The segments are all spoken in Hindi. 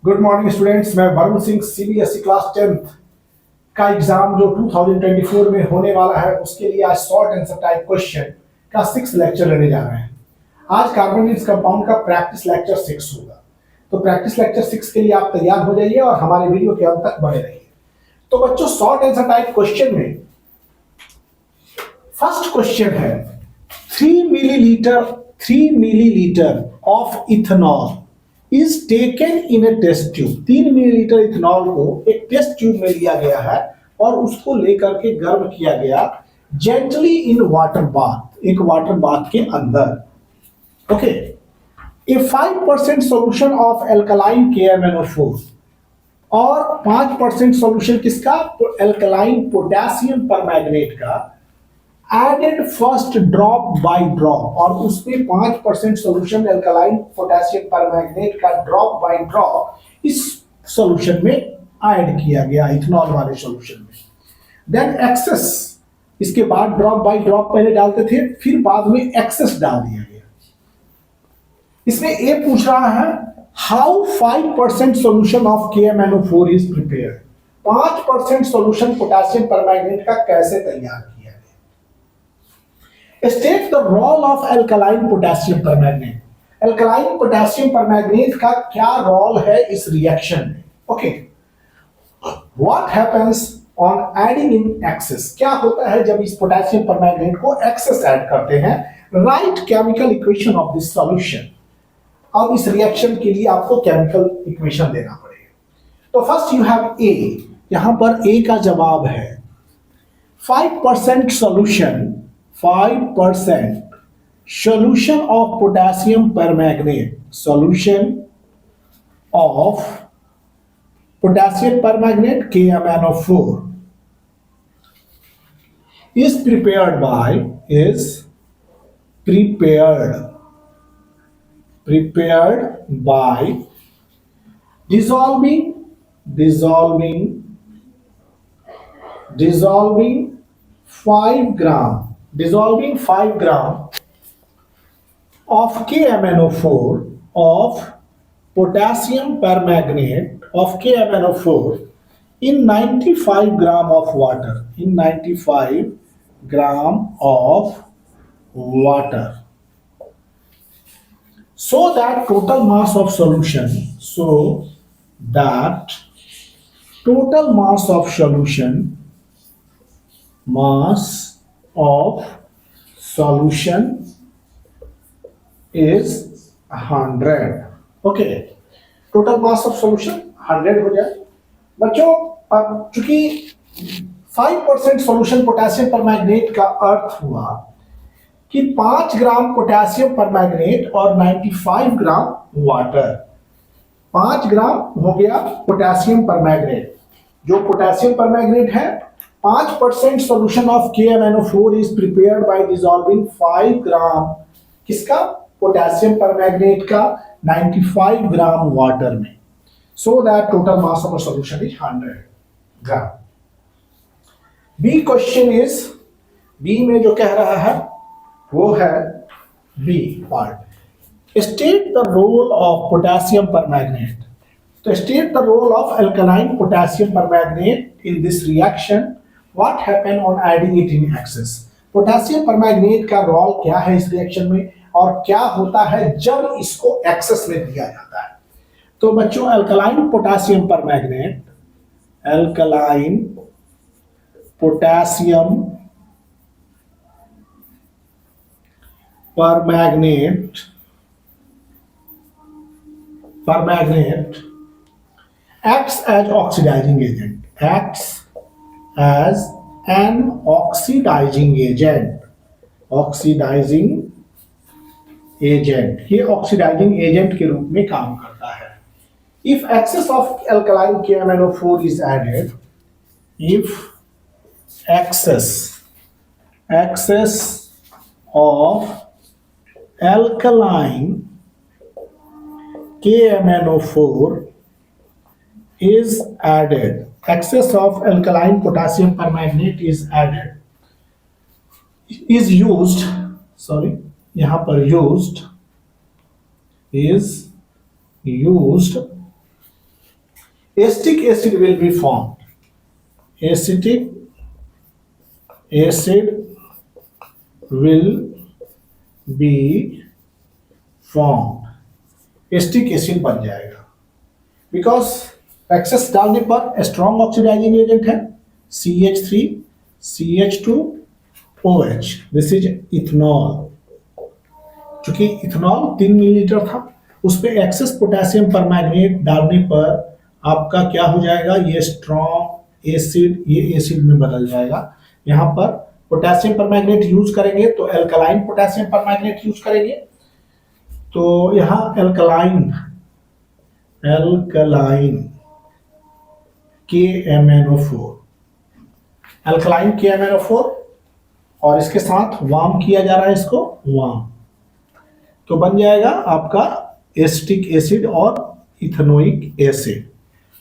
गुड मॉर्निंग स्टूडेंट्स, मैं Varun Singh CBSE class 10th का एग्जाम जो 2024 में होने वाला है उसके लिए आज शॉर्ट आंसर टाइप क्वेश्चन का 6 लेक्चर लेने जा रहे हैं। आज कार्बोनिल्स कंपाउंड का प्रैक्टिस लेक्चर 6 होगा, तो प्रैक्टिस लेक्चर 6 के लिए आप तैयार हो जाइए और हमारे वीडियो के अंत तक बने रहिए। तो बच्चों, शॉर्ट आंसर टाइप क्वेश्चन में फर्स्ट क्वेश्चन है 3 millilitre of ethanol is taken in a test tube. 3 millilitre ethanol को एक टेस्ट ट्यूब में लिया गया है और उसको लेकर के गर्म किया गया जेंटली इन वाटर बाथ, एक वाटर बाथ के अंदर। Okay, a 5% solution of alkaline KMnO4 और 5% सोल्यूशन किसका, एल्कलाइन पोटेशियम परमैंगनेट का, added first drop by drop, और उसमें 5% सोल्यूशन एल्कलाइन पोटेशियम परमैंगनेट का ड्रॉप बाय ड्रॉप इस सोल्यूशन में ऐड किया गया, इथेनॉल वाले सोल्यूशन में। देन एक्सेस, इसके बाद ड्रॉप बाय ड्रॉप पहले डालते थे, फिर बाद में एक्सेस डाल दिया गया। इसमें ए पूछ रहा है how 5% solution of KMnO4 is prepared. 5% solution potassium permanganate का कैसे तैयार किया गया। State the role of alkaline potassium permanganate. Alkaline potassium permanganate का क्या रोल है इस रिएक्शन में। Okay, what happens on adding in excess, क्या होता है जब इस पोटेशियम परमैंगनेट को एक्सेस ऐड करते हैं। Right chemical equation of this solution. अब इस रिएक्शन के लिए आपको केमिकल इक्वेशन देना पड़ेगा। तो फर्स्ट यू हैव ए, यहां पर ए का जवाब है 5% solution, 5% solution of potassium permanganate, solution of potassium permanganate KMnO4 is prepared by dissolving 5 gram of KMnO4 of potassium permanganate of KMnO4 in 95 gram of water, in 95 gram of water, so that total mass of solution, mass of solution is 100. Okay, total mass of solution 100 हो जाए। बच्चों, अब चूंकि 5% सॉल्यूशन पोटेशियम परमैंगनेट का अर्थ हुआ कि 5 ग्राम पोटेशियम परमैंगनेट और 95 ग्राम वाटर, 5 ग्राम हो गया पोटेशियम परमैंगनेट। जो पोटेशियम परमैंगनेट है, 5% solution of KMnO4 is prepared by dissolving 5 gram किसका, पोटेशियम परमैंगनेट का 95 ग्राम वाटर में, so that total mass of solution is 100 gram. B question is, B में जो कह रहा है वो है B part, state the role of potassium permanganate. तो state the role of alkaline potassium permanganate in this reaction, what happen on adding it in excess. Potassium permanganate का रोल क्या है इस रिएक्शन में और क्या होता है जब इसको एक्सेस में दिया जाता है। तो बच्चों, alkaline potassium permanganate acts as oxidizing agent, ये ऑक्सीडाइजिंग एजेंट के रूप में काम करता है। If excess of alkaline KMnO4 is added, if excess of alkaline KMnO4 is added, excess of alkaline potassium permanganate is added, is used, यहां पर used acetic acid will be formed. Acetic acid will be formed. Acetic acid बन जाएगा बिकॉज एक्सेस डालने पर स्ट्रॉन्ग ऑक्सीडाइजिंग एजेंट है CH3 CH2OH. This is ethanol. चूंकि इथेनॉल 3 मिलीलीटर था, उस पर एक्सेस पोटेशियम परमैंगनेट डालने पर आपका क्या हो जाएगा, ये स्ट्रॉन्ग एसिड ये एसिड में बदल जाएगा. यहां पर पोटेशियम परमैंगनेट यूज करेंगे तो एल्कलाइन पोटेशियम परमैंगनेट यूज करेंगे. तो यहां एल्कलाइन KMnO4, एल्कलाइन KMnO4 और इसके साथ वार्म किया जा रहा है इसको वार्म, तो बन जाएगा आपका एसिटिक एसिड और ethanoic acid.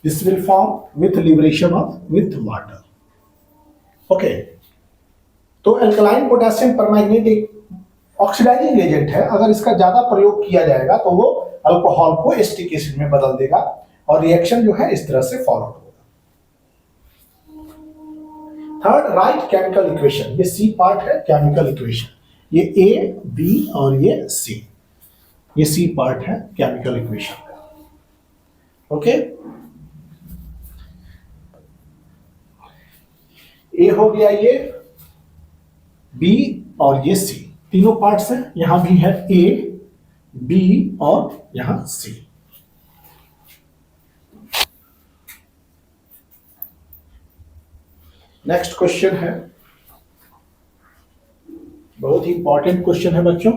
This will form with liberation of with water. Okay, तो एल्कलाइन पोटेशियम परमैंगनेट एक ऑक्सीडाइजिंग एजेंट है. अगर इसका ज्यादा प्रयोग किया जाएगा तो वो अल्कोहल को एसिटिक एसिड में बदल देगा और रिएक्शन जो है इस तरह से फॉलो होगा. Third, right chemical equation. ये सी पार्ट है केमिकल इक्वेशन. ये ए बी और ये सी, ये सी पार्ट है केमिकल इक्वेशन का. ओके, ए हो गया, ये बी और ये सी, तीनों पार्ट्स हैं. यहां भी है ए बी और यहां सी. नेक्स्ट क्वेश्चन है, बहुत ही इंपॉर्टेंट क्वेश्चन है बच्चों.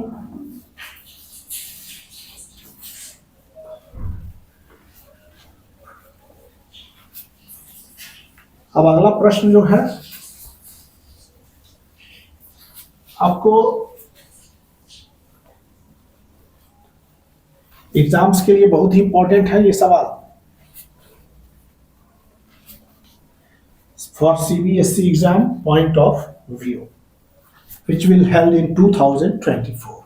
अब अगला प्रश्न जो है आपको एग्जाम्स के लिए बहुत ही इंपॉर्टेंट है ये सवाल. For CBSE exam point of view, which will held in 2024.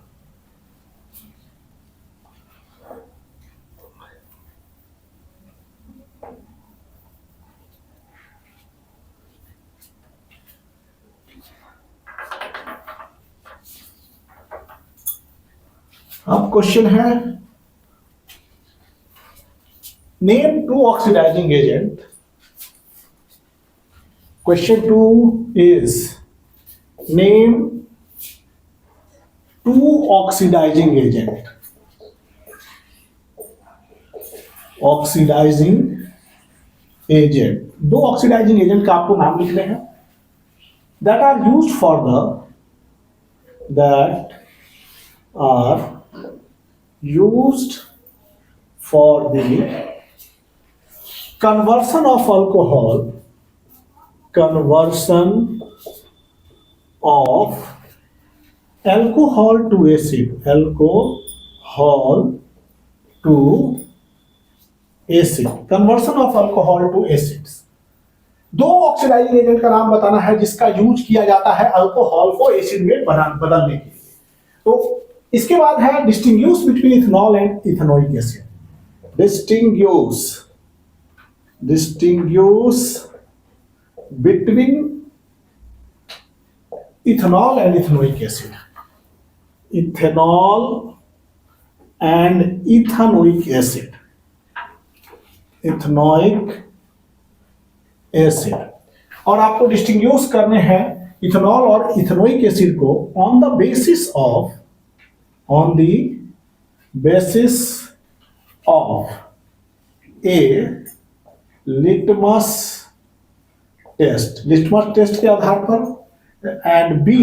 अब क्वेश्चन है, name 2 oxidizing agent. Question 2 is name 2 oxidizing agent. Oxidizing agent, 2 oxidizing agent का आपको नाम लिखने हैं. That are used for the conversion of alcohol to acid. Conversion of alcohol to acids. 2 oxidizing agent का नाम बताना है जिसका यूज किया जाता है अल्कोहल को एसिड में बदलने के लिए. तो इसके बाद है distinguish between ethanol and ethanoic acid. Distinguish between ethanol and ethanoic acid. Ethanol and ethanoic acid. Ethanoic acid. और आपको डिस्टिंग्विश करने हैं इथेनॉल और इथेनोइक एसिड को on the basis of A, litmus test के आधार पर, and B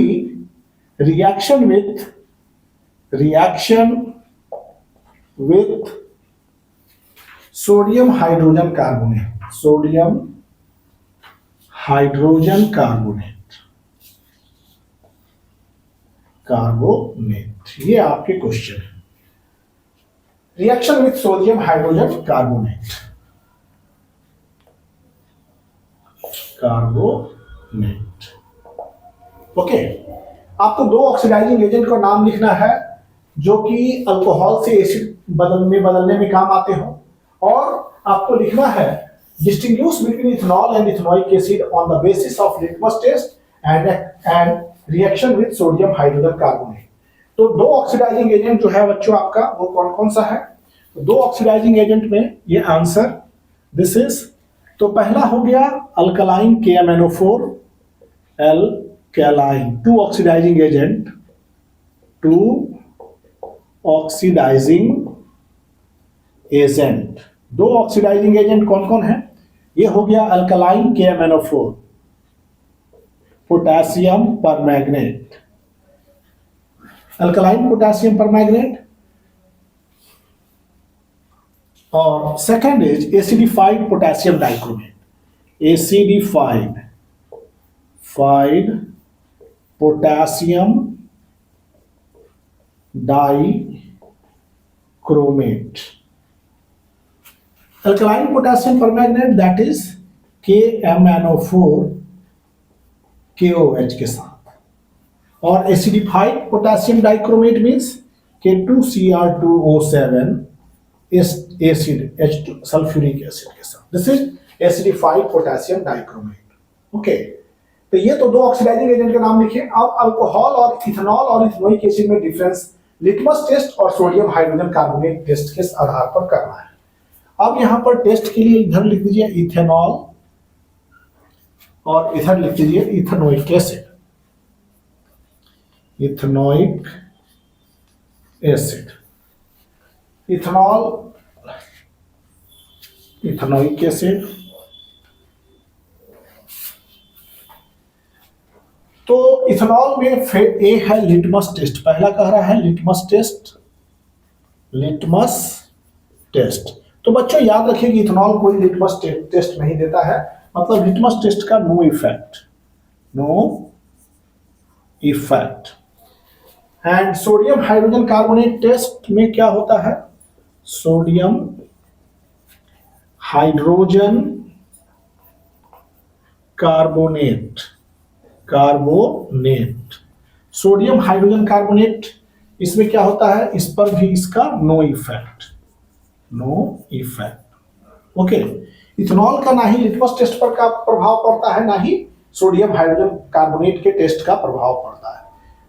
reaction with sodium hydrogen carbonate. ये आपके क्वेश्चन है. Reaction with sodium hydrogen carbonate. Okay, आपको 2 ऑक्सीडाइजिंग एजेंट का नाम लिखना है जो कि अल्कोहल से एसिड बदलने में काम आते हो, और आपको लिखना है distinguish between ethanol and ethanoic acid on the basis of litmus test and reaction with sodium hydrogen carbonate. तो दो ऑक्सीडाइजिंग एजेंट जो है बच्चों आपका वो कौन कौन सा है? तो दो ऑक्सीडाइजिंग एजेंट में ये आंसर दिस इज, तो पहला हो गया alkaline KMnO4, alkaline, two oxidising agent, two oxidising agent, दो ऑक्सीडाइजिंग एजेंट कौन कौन है? ये हो गया alkaline KMnO4, potassium permanganate, alkaline potassium permanganate, और second is acidified potassium dichromate, acidified potassium dichromate, alkaline potassium permanganate that is KMnO4 KOH के साथ, और acidified potassium dichromate means K2Cr2O7 acid H2 sulphuric acid के साथ, this is acidified potassium dichromate. Okay, तो ये तो दो ऑक्सीडाइजिंग एजेंट के नाम लिखे। अब अल्कोहल और इथेनॉल और इथेनोइक एसिड में डिफरेंस लिटमस टेस्ट और सोडियम हाइड्रोजन कार्बोनेट टेस्ट के आधार पर करना है। अब यहां पर टेस्ट के लिए इधर लिख दीजिए इथेनॉल और इधर लिख दीजिए ethanoic acid, ethanoic acid, ethanol, ethanoic acid. तो इथेनॉल में ए है लिटमस टेस्ट, पहला कह रहा है लिटमस टेस्ट, लिटमस टेस्ट। तो बच्चों याद रखिए कि इथेनॉल कोई लिटमस टेस्ट नहीं देता है, मतलब लिटमस टेस्ट का no effect, no effect. And sodium hydrogen carbonate test में क्या होता है? Sodium hydrogen carbonate, carbonate, sodium hydrogen carbonate, इसमें क्या होता है? इस पर भी इसका no effect, no effect. Okay, ethanol का ना ही लिटमस टेस्ट पर का प्रभाव पड़ता है, ना ही सोडियम हाइड्रोजन कार्बोनेट के टेस्ट का प्रभाव पड़ता है,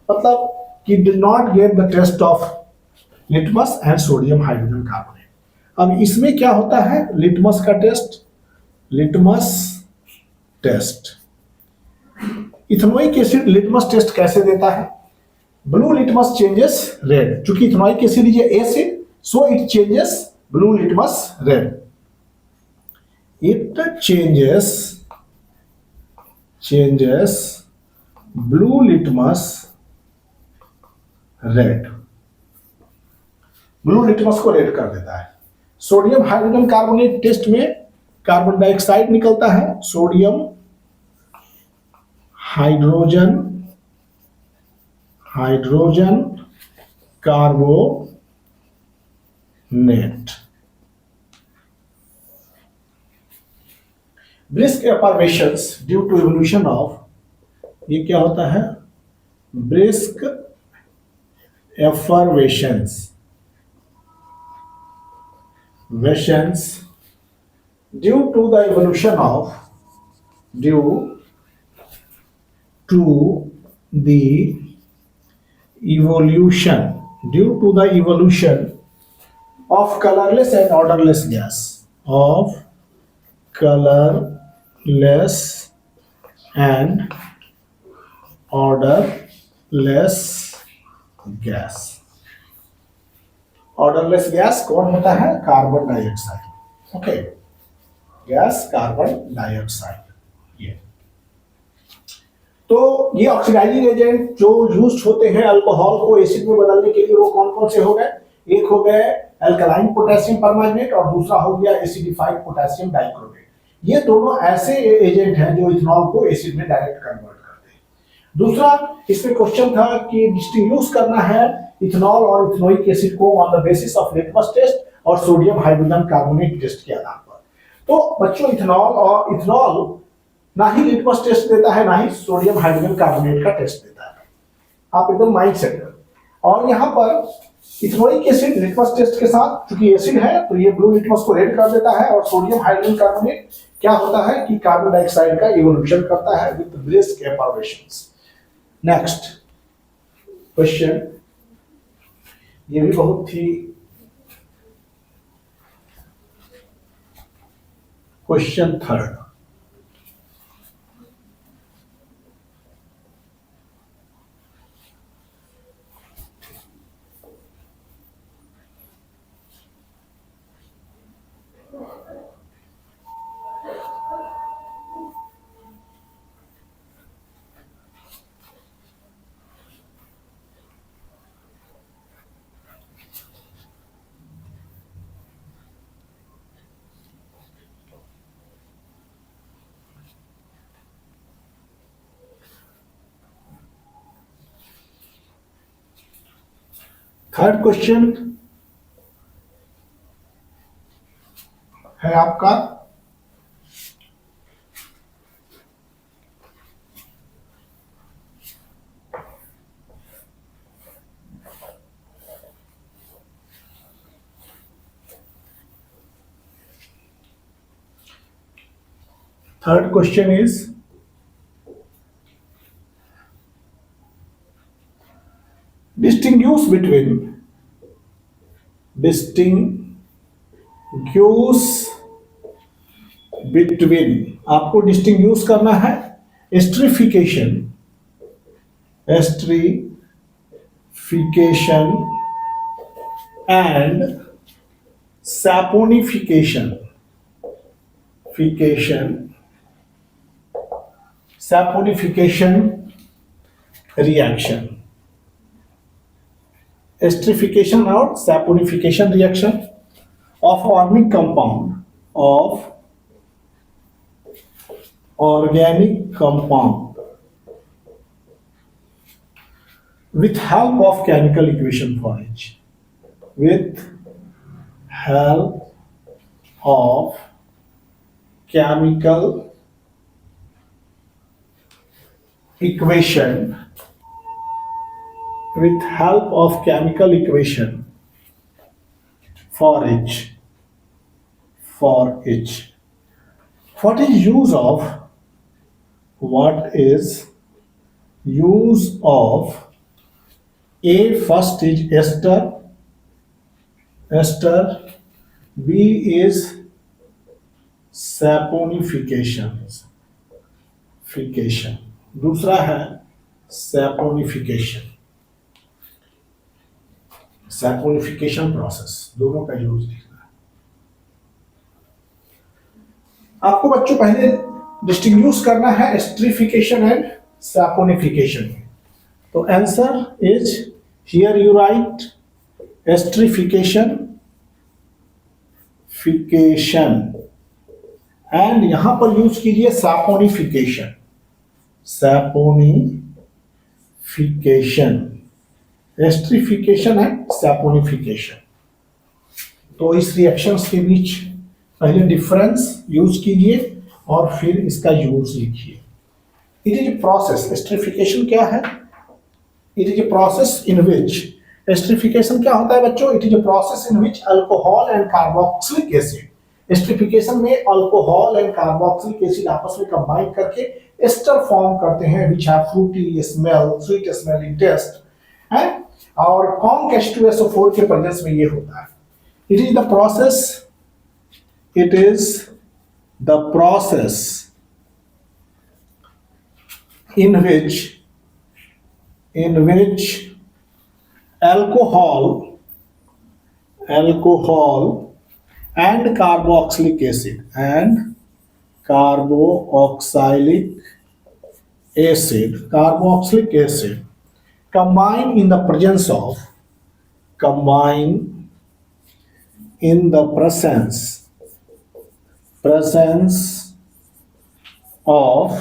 मतलब कि did not get the test of litmus and sodium hydrogen carbonate. अब इसमें क्या होता है? लिटमस का test, litmus test. Ethanoic acid litmus test कैसे देता है? ब्लू लिटमस चेंजेस रेड, चूंकि ethanoic acid is acid so it changes blue litmus red, it changes blue litmus red, blue litmus को रेड कर देता है। सोडियम हाइड्रोजन कार्बोनेट टेस्ट में कार्बन डाइऑक्साइड निकलता है, sodium hydrogen carbonate. Brisk effervescences due to evolution of, ये क्या होता है? Brisk effervescences, due to the evolution of, due to the evolution, due to the evolution of colorless and odorless gas, of colorless and odorless gas। odorless gas कौन होता है? Carbon dioxide. Okay, gas carbon dioxide. ये तो ये ऑक्सीडाइजिंग एजेंट जो यूज होते हैं अल्कोहल को एसिड में बदलने के लिए, वो कौन कौन से हो गए? एक हो गए अल्कलाइन पोटेशियम परमैंगनेट और दूसरा हो गया एसिडिफाइड पोटेशियम डाइक्रोमेट। ये दोनों ऐसे एजेंट हैं जो इथेनॉल को एसिड में डायरेक्ट कन्वर्ट करते हैं। दूसरा इसमें क्वेश्चन था कि डिस्टिंग्विश करना है इथेनॉल और इथेनोइक एसिड को on the basis of litmus test और सोडियम हाइड्रोजन कार्बोनेट टेस्ट के आधार पर। तो बच्चों इथेनॉल ना ही लिटमस टेस्ट देता है, ना ही सोडियम हाइड्रोजन कार्बोनेट का टेस्ट देता है, आप एकदम माइंड सेट करो। और यहाँ पर इथेनोइक एसिड लिटमस टेस्ट के साथ, चूंकि एसिड है तो ये ब्लू लिटमस को रेड कर देता है, और सोडियम हाइड्रोजन कार्बोनेट क्या होता है कि कार्बन डाइऑक्साइड का इवोल्यूशन करता है with brisk effervescences. Next question, ये भी बहुत ही क्वेश्चन थर्ड, थर्ड क्वेश्चन है आपका third question is distinguish between आपको डिस्टिंग्यूश करना है esterification and saponification reaction. Esterification और saponification reaction of organic compound with help of chemical equation for each, with help of chemical equation for each. What is use of A? First is ester, B is saponification, दूसरा है सैपोनिफिकेशन प्रोसेस, दोनों का यूज लिखना है आपको बच्चों। पहले डिस्टिंग्विश करना है एस्ट्रिफिकेशन एंड सैपोनिफिकेशन। तो answer is here you right esterification and यहां पर यूज कीजिए सैपोनिफिकेशन। Esterification and saponification. तो इस रिएक्शंस के बीच पहले डिफरेंस यूज कीजिए और फिर इसका यूज लिखिए। It is a process, esterification क्या है? It is a process in which, esterification क्या होता है बच्चों? It is a process in which alcohol and carboxylic acid, esterification में अल्कोहल एंड कार्बोक्सिलिक एसिड आपस में कंबाइन करके एस्टर फॉर्म करते हैं which have fruity smell, sweet smelling test है, और कॉन्क H2SO4 के प्रेजेंस में ये होता है। It is the process in which alcohol and carboxylic acid combine in the presence of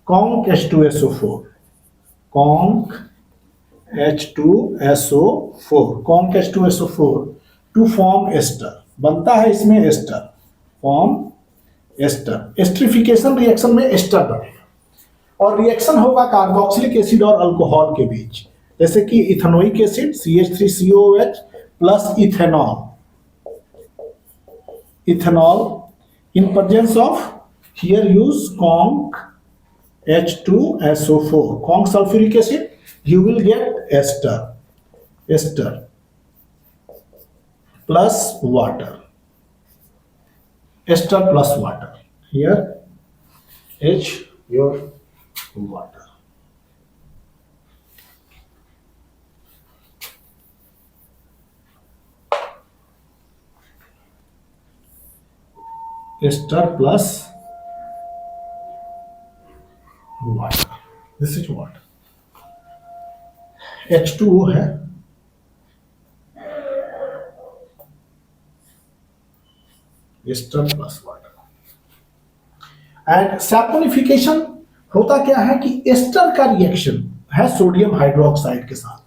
conc H2SO4 to form ester, बनता है इसमें ester, form ester. Esterification reaction में एस्टर बनेगा और रिएक्शन होगा कार्बोक्सिलिक एसिड और अल्कोहल के बीच। जैसे कि ethanoic acid CH3COOH plus ethanol in presence of, here use conc H2SO4, conc sulfuric acid, you will get ester plus water, ester plus water. Here H your water. Ester plus water. This is what H2O है, ester plus water. And saponification होता क्या है कि एस्टर का रिएक्शन है सोडियम हाइड्रोक्साइड के साथ,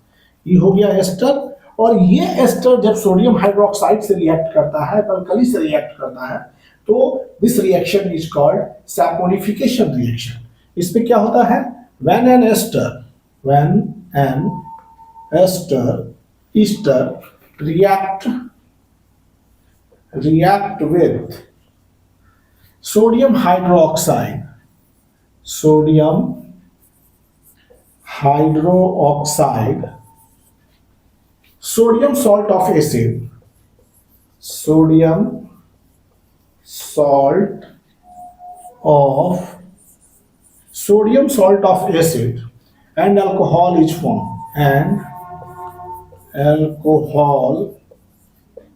ये हो गया एस्टर, और ये एस्टर जब सोडियम हाइड्रोक्साइड से रिएक्ट करता है, अल्कली से रिएक्ट करता है, तो this reaction is called saponification reaction. इसमें क्या होता है, when an ester react with sodium hydroxide, sodium salt of acid, sodium salt of acid, and alcohol is formed, and alcohol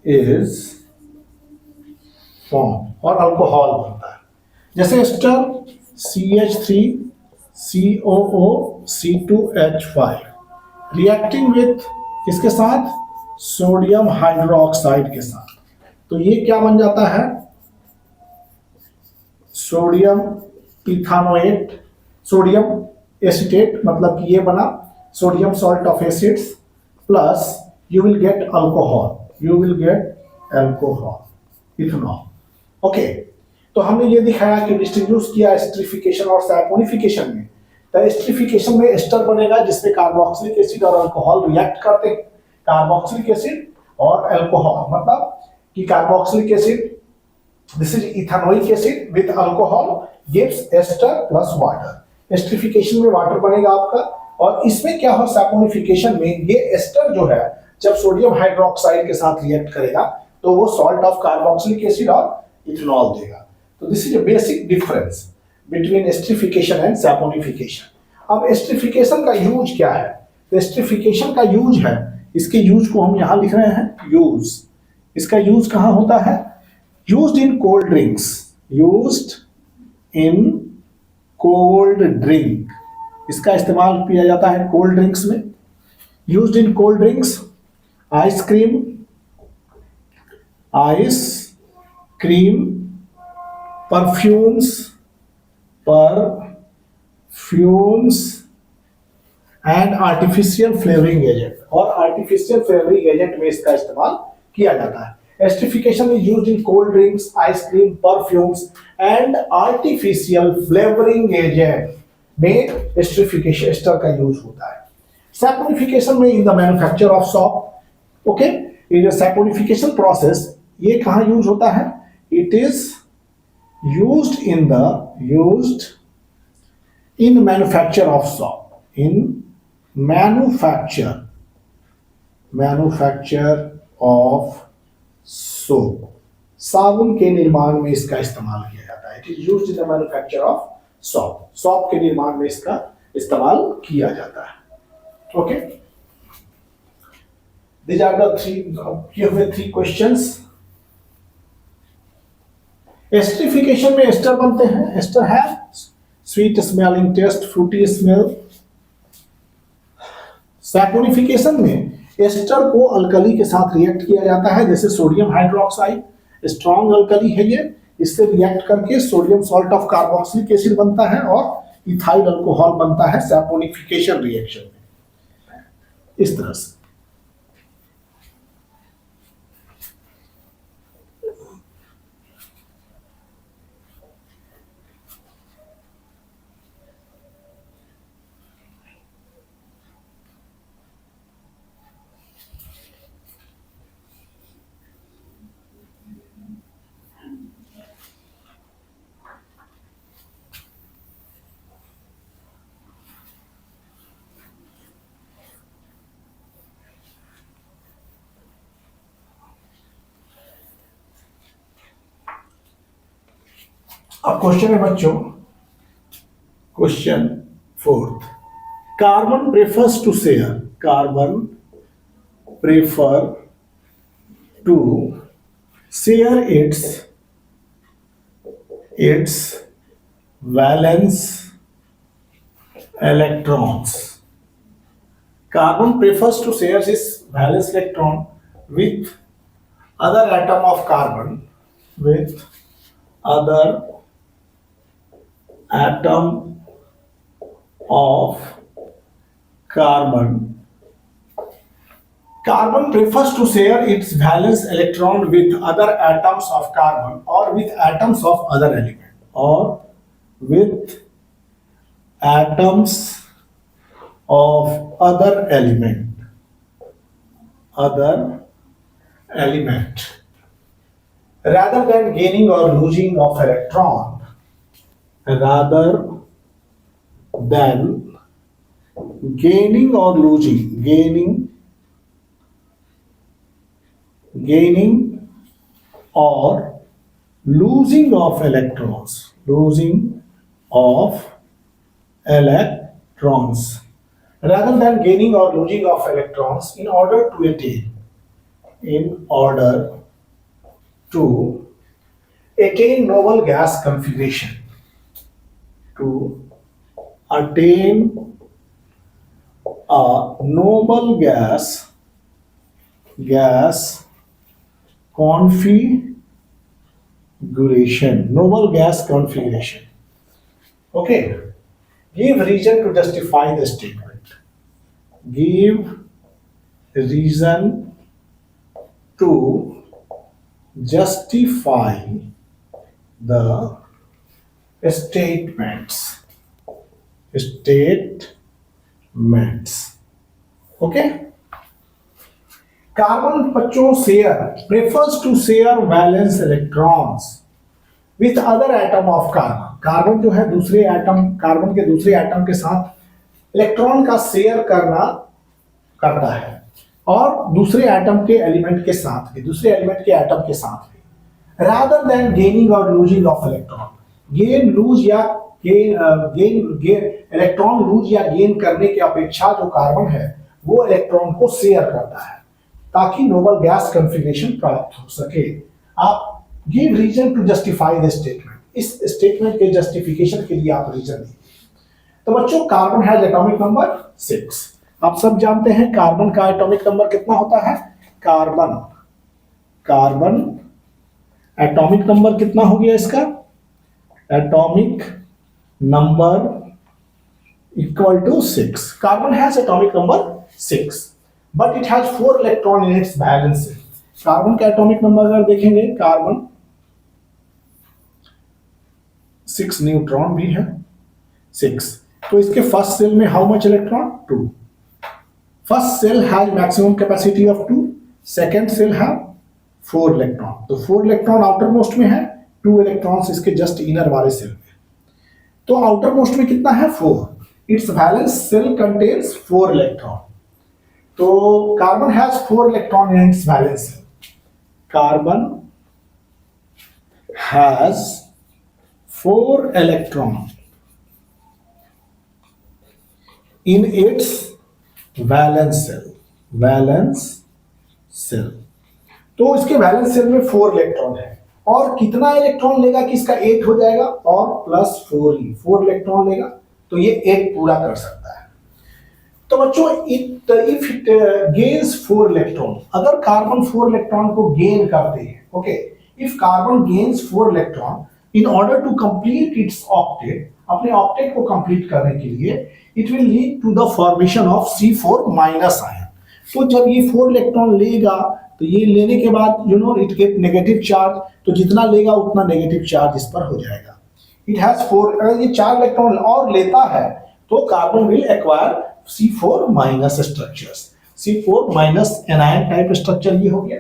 is form और अल्कोहल बनता है. जैसे एस्टर CH3COOC2H5 रिएक्टिंग विथ किसके साथ, सोडियम हाइड्रोक्साइड के साथ, तो ये क्या बन जाता है, सोडियम इथानोएट, सोडियम एसीटेट, मतलब कि ये बना sodium salt of acids plus you will get alcohol, ethanol. Okay, तो हमने ये दिखाया कि डिस्टिंग्विश किया एस्टरिफिकेशन और सैपोनिफिकेशन में. तो एस्टरिफिकेशन में एस्टर बनेगा जिसमें कार्बोक्सिलिक एसिड और अल्कोहल रिएक्ट करते हैं. कार्बोक्सिलिक एसिड और अल्कोहल, मतलब कि carboxylic acid, this is ethanoic acid with alcohol gives ester plus water. Esterification में वाटर बनेगा आपका, और इसमें क्या हो, सैपोनिफिकेशन में ये एस्टर जो है जब सोडियम हाइड्रोक्साइड के साथ रिएक्ट करेगा तो वो सॉल्ट ऑफ कार्बोक्सिलिक एसिड और इथेनॉल देगा. तो this is a basic difference between esterification and saponification. अब एस्टरिफिकेशन का यूज क्या है, तो एस्टरिफिकेशन का यूज है, इसके यूज को हम यहां लिख रहे हैं, यूज. इसका यूज कहां होता है, यूज्ड इन कोल्ड ड्रिंक, इसका इस्तेमाल किया जाता है कोल्ड ड्रिंक्स में. Used in cold drinks, ice cream, perfumes and artificial flavouring agent, और आर्टिफिशियल फ्लेवरिंग एजेंट में इसका इस्तेमाल किया जाता है. Esterification is used in cold drinks, ice cream, perfumes and artificial flavouring agent में एस्टरिफिकेशन एस्टर का यूज होता है. सैपोनिफिकेशन में इन the manufacture of shop. Okay, in saponification process ये कहां यूज होता है, it is used in manufacture of soap, in manufacture of soap, साबुन के निर्माण में इसका इस्तेमाल किया जाता है. It is used in the manufacture of soap के निर्माण में इसका इस्तेमाल किया जाता है. Okay, these are the three questions. Esterification में एस्टर बनते हैं. एस्टर है sweet smelling test, fruity smell. Saponification में एस्टर को अल्कली के साथ रिएक्ट किया जाता है, जैसे सोडियम हाइड्रोक्साइड स्ट्रॉन्ग अल्कली है ये, इससे रिएक्ट करके sodium salt of carboxylic acid बनता है और इथाइल अल्कोहल बनता है सैपोनिफिकेशन रिएक्शन में. इस तरह से अब क्वेश्चन है बच्चों, question fourth, carbon prefers to share, carbon prefer to share its valence electrons. Carbon prefers to share its valence electron with other atom of carbon, with other atom of carbon. Carbon prefers to share its valence electron with other atoms of carbon or with atoms of other element, or with atoms of other element rather than gaining or losing of electron, rather than gaining or losing, gaining or losing of electrons, rather than gaining or losing of electrons in order to attain noble gas configuration, to attain a noble gas configuration. Okay. Give reason to justify the statement. Give reason to justify the statements. Okay. Carbon बच्चों prefers to share valence electrons with other atom of carbon. Carbon जो है दूसरे एटम, कार्बन के दूसरे एटम के साथ इलेक्ट्रॉन का शेयर करता है, और दूसरे एटम के एलिमेंट के साथ भी, दूसरे एलिमेंट के एटम के साथ भी, rather than gaining or losing of electron. Gain lose या इलेक्ट्रॉन लूज या गेन करने की अपेक्षा जो कार्बन है वो इलेक्ट्रॉन को शेयर करता है ताकि नोबल गैस कॉन्फ़िगरेशन प्राप्त हो सके. आप give reason to justify the statement, इस स्टेटमेंट के जस्टिफिकेशन के लिए आप रीजन दीजिए. तो बच्चों कार्बन हैज एटॉमिक नंबर 6. आप सब जानते हैं कार्बन का एटॉमिक नंबर कितना होता है. कार्बन एटॉमिक नंबर कितना हो गया इसका, atomic number equal to 6. Carbon has atomic number 6 but it has 4 electron in its valence shell. Carbon का एटॉमिक नंबर अगर देखेंगे, कार्बन 6 न्यूट्रॉन भी है 6. तो इसके फर्स्ट सेल में how much electron 2. First shell has maximum capacity of 2, second shell है 4 इलेक्ट्रॉन. तो 4 इलेक्ट्रॉन आउटर मोस्ट में है, 2 इलेक्ट्रॉन्स इसके जस्ट इनर वाले सेल में. तो आउटर मोस्ट में कितना है 4. Its valence shell contains 4 electron. तो carbon has 4 electron in its valence shell. Carbon has 4 electron in its valence shell. तो इसके वैलेंस सेल में 4 इलेक्ट्रॉन है, और कितना इलेक्ट्रॉन लेगा कि इसका 8 हो जाएगा, और प्लस 4 इलेक्ट्रॉन लेगा तो ये 8 पूरा कर सकता है. तो बच्चों इफ इट गेन्स 4 इलेक्ट्रॉन, अगर कार्बन 4 इलेक्ट्रॉन को गेन करते हैं, okay, if carbon gains 4 electron in order to complete its octet, अपने ऑक्टेट को कंप्लीट करने के लिए, it will lead to the formation of C4 minus ion. तो जब ये 4 इलेक्ट्रॉन लेगा तो ये लेने के बाद इट गेट नेगेटिव चार्ज, तो जितना लेगा उतना नेगेटिव चार्ज इस पर हो जाएगा. इट हैज 4, अगर ये 4 इलेक्ट्रॉन और लेता है तो carbon will acquire C4 minus structures, C4 minus anion type structure ये हो गया.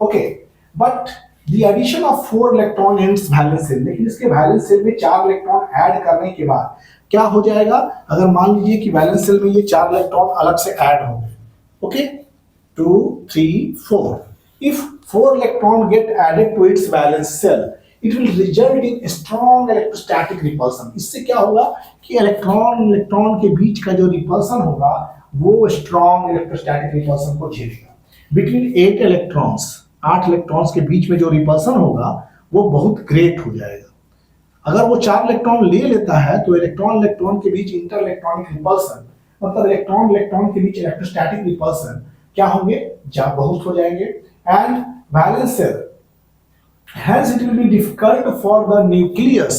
Okay, but the addition of 4 electron in its valence shell, लेकिन इसके वैलेंस सेल में 4 इलेक्ट्रॉन ऐड करने के बाद क्या हो जाएगा, अगर मान लीजिए कि वैलेंस सेल में ये 4 इलेक्ट्रॉन अलग से ऐड हो गए, okay, 2 3 4. If 4 electron get added to its valence cell, it will result in strong electrostatic repulsion. इससे क्या होगा कि इलेक्ट्रॉन इलेक्ट्रॉन के बीच का जो रिपल्सन होगा वो स्ट्रॉन्ग इलेक्ट्रोस्टैटिक रिपल्सन को झेलेगा। बिटवीन 8 इलेक्ट्रॉन्स, 8 इलेक्ट्रॉन्स के बीच में जो रिपल्सन होगा वो बहुत ग्रेट हो जाएगा। अगर वो 4 इलेक्ट्रॉन ले लेता है तो इलेक्ट्रॉन इलेक्ट्रॉन के बीच इंटर इलेक्ट्रॉनिक रिपल्सन, मतलब इलेक्ट्रॉन इलेक्ट्रॉन के बीच इलेक्ट्रोस्टैटिक रिपल्सन क्या होंगे, बहुत हो जाएंगे। And valence shell, hence it will be difficult for the nucleus,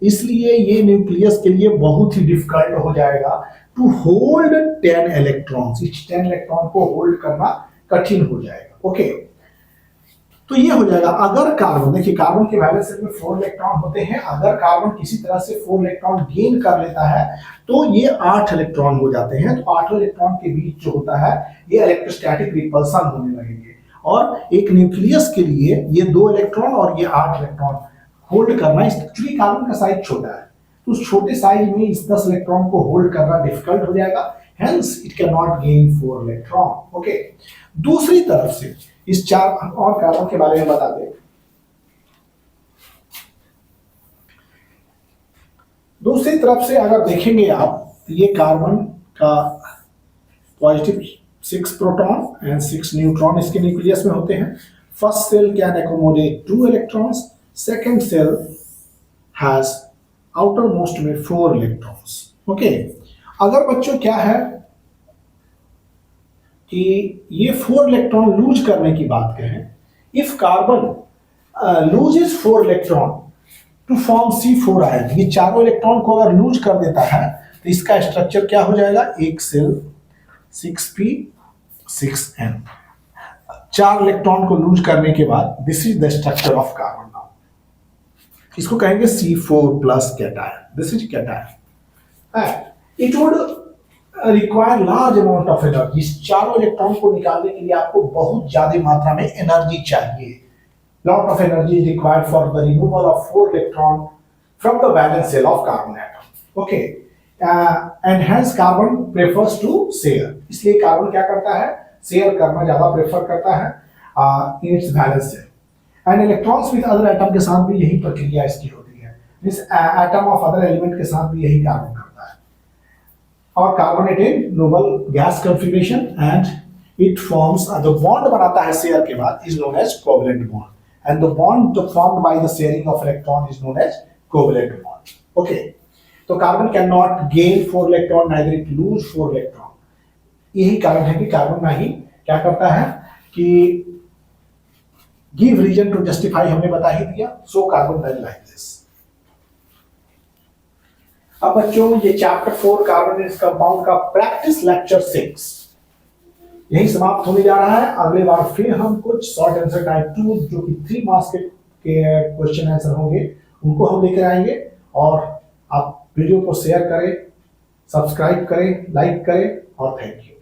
इसलिए ये न्यूक्लियस के लिए बहुत ही डिफिकल्ट हो जाएगा टू होल्ड 10 इलेक्ट्रॉन्स, इस 10 इलेक्ट्रॉन को होल्ड करना कठिन हो जाएगा। ओके, तो ये हो जाएगा। अगर कार्बन, देखिए कार्बन के वैलेंस शेल में 4 इलेक्ट्रॉन होते हैं, अगर कार्बन किसी तरह से 4 इलेक्ट्रॉन गेन कर लेता है तो ये 8 इलेक्ट्रॉन हो जाते हैं। तो 8 इलेक्ट्रॉन के बीच जो होता है ये इलेक्ट्रोस्टैटिक रिपल्सन होने लगेंगे। और एक न्यूक्लियस के लिए ये 2 इलेक्ट्रॉन और ये 8 इलेक्ट्रॉन होल्ड करना, क्योंकि कार्बन का साइज छोटा है तो उस छोटे साइज में इस 10 इलेक्ट्रॉन को होल्ड करना डिफिकल्ट हो जाएगा, hence it can not gain 4 electron. Okay, दूसरी तरफ से इस 4 और कार्बन के बारे में बता दें। दूसरी तरफ से अगर देखेंगे आप, ये कार्बन का पॉजिटिव 6 प्रोटॉन एंड 6 न्यूट्रॉन इसके न्यूक्लियस में होते हैं। First shell can accommodate 2 electrons, second shell has outermost में 4 इलेक्ट्रॉन्स। ओके, अगर बच्चों क्या है कि ये 4 इलेक्ट्रॉन लूज करने की बात करें, if carbon loses 4 electron to form C4 ion, ये चारों इलेक्ट्रॉन को अगर लूज कर देता है तो इसका स्ट्रक्चर क्या हो जाएगा, एक सेल 6p 6n, 4 इलेक्ट्रॉन को लूज करने के बाद this is the structure of carbon. Now इसको कहेंगे C4 plus cation, this is cation. It would require large amount of energy, इस चारों इलेक्ट्रॉन को निकालने के लिए आपको बहुत ज्यादा मात्रा में एनर्जी चाहिए। Lot of energy is required for the removal of 4 electron from the valence shell of carbon atom. Okay, and hence carbon prefers to share, इसलिए कार्बन क्या करता है, शेयर करना ज्यादा प्रेफर करता है in its valence shell. And electrons with other atom के साथ भी यही प्रक्रिया इसकी होती है, इस एटम ऑफ अदर एलिमेंट के साथ भी यही कार्बन करता है। और carbon attain noble gas configuration and it forms, the bond बनाता है शेयर के बाद is known as covalent bond, and the bond formed by the sharing of electron is known as covalent bond. Okay, तो carbon can not gain 4 electron, neither it lose 4 electron. यही कारण है कि कार्बन नहीं क्या करता है कि गिव रीजन टू जस्टिफाई, हमने बता ही दिया, so carbon does like this. अब बच्चों ये चैप्टर 4 कार्बन एंड कंपाउंड का प्रैक्टिस लेक्चर 6 यही समाप्त होने जा रहा है। अगले बार फिर हम कुछ शॉर्ट आंसर टाइप 2 जो कि 3 मार्क्स के क्वेश्चन आंसर होंगे उनको हम लेकर आएंगे। और आप वीडियो को शेयर करें, सब्सक्राइब करें, लाइक करें और थैंक यू।